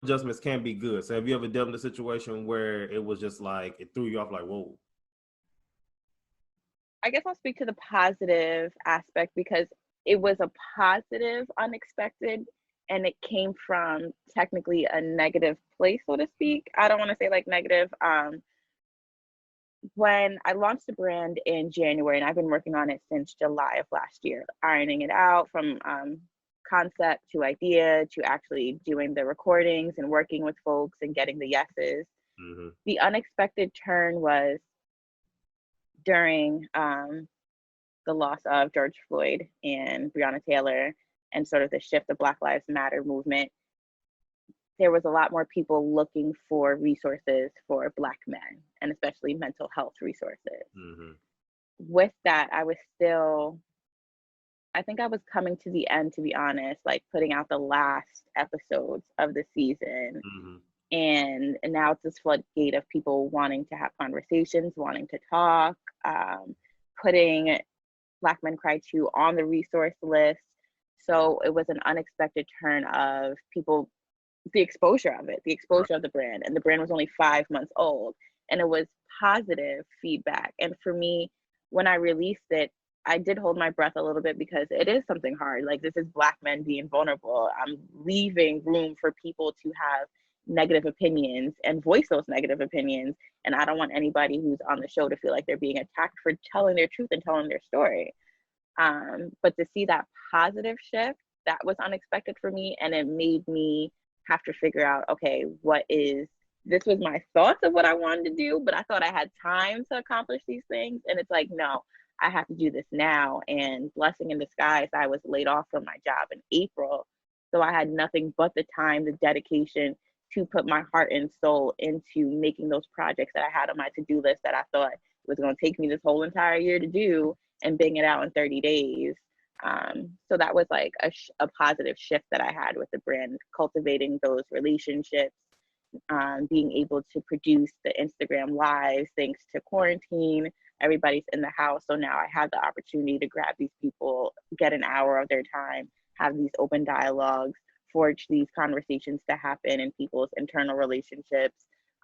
adjustments can be good. So have you ever dealt in a situation where it was just like, it threw you off like, whoa? I guess I'll speak to the positive aspect because it was a positive unexpected and it came from technically a negative place, so to speak. I don't want to say like negative. When I launched the brand in January, and I've been working on it since July of last year, ironing it out from concept to idea to actually doing the recordings and working with folks and getting the yeses. Mm-hmm. The unexpected turn was during the loss of George Floyd and Breonna Taylor and sort of the shift of Black Lives Matter movement. There was a lot more people looking for resources for Black men and especially mental health resources. Mm-hmm. With that, I think I was coming to the end, to be honest, like putting out the last episodes of the season. Mm-hmm. And now it's this floodgate of people wanting to have conversations, wanting to talk, putting Black Men Cry 2 on the resource list. So it was an unexpected turn of people, the exposure of it, the Right. exposure of the brand. And the brand was only 5 months old. And it was positive feedback. And for me, when I released it, I did hold my breath a little bit because it is something hard. Like, this is Black men being vulnerable. I'm leaving room for people to have negative opinions and voice those negative opinions. And I don't want anybody who's on the show to feel like they're being attacked for telling their truth and telling their story. But to see that positive shift, that was unexpected for me. And it made me have to figure out, okay, this was my thoughts of what I wanted to do, but I thought I had time to accomplish these things. And it's like, no, I have to do this now. And blessing in disguise, I was laid off from my job in April. So I had nothing but the time, the dedication to put my heart and soul into making those projects that I had on my to-do list that I thought was going to take me this whole entire year to do and bang it out in 30 days. So that was like a positive shift that I had with the brand, cultivating those relationships, being able to produce the Instagram lives thanks to quarantine. Everybody's in the house. So now I have the opportunity to grab these people, get an hour of their time, have these open dialogues, forge these conversations to happen in people's internal relationships.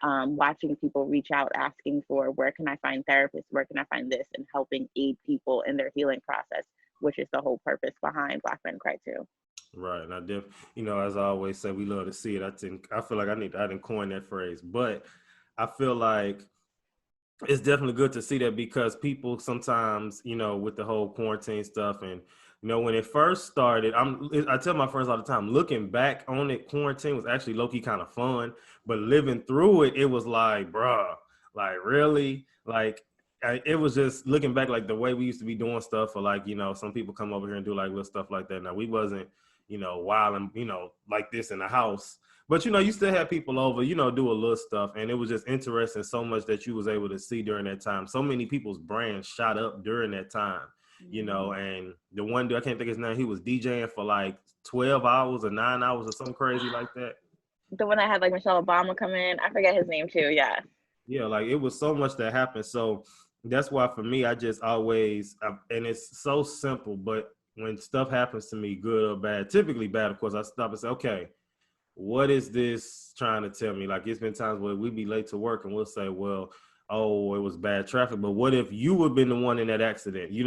Watching people reach out asking for where can I find therapists, where can I find this, and helping aid people in their healing process, which is the whole purpose behind Black Men Cry Too. Right. And as I always say, we love to see it. I feel like I didn't coin that phrase, but I feel like it's definitely good to see that because people sometimes, with the whole quarantine stuff and, when it first started, I tell my friends all the time, looking back on it, quarantine was actually low-key kind of fun, but living through it, it was like, bruh, like really? Like, it was just looking back, like the way we used to be doing stuff or like, some people come over here and do like little stuff like that. Now we wasn't, wild and, like this in the house. But you still had people over, do a little stuff, and it was just interesting so much that you was able to see during that time. So many people's brands shot up during that time, Mm-hmm. and the one dude, I can't think of his name, he was DJing for like 12 hours or 9 hours or something crazy like that. The one that had like Michelle Obama come in, I forget his name too. Yeah. Yeah, like it was so much that happened. So that's why for me, I just always, and it's so simple, but when stuff happens to me, good or bad, typically bad, of course, I stop and say, okay, what is this trying to tell me? Like, it's been times where we be late to work and we'll say, well, oh, it was bad traffic. But what if you would have been the one in that accident? You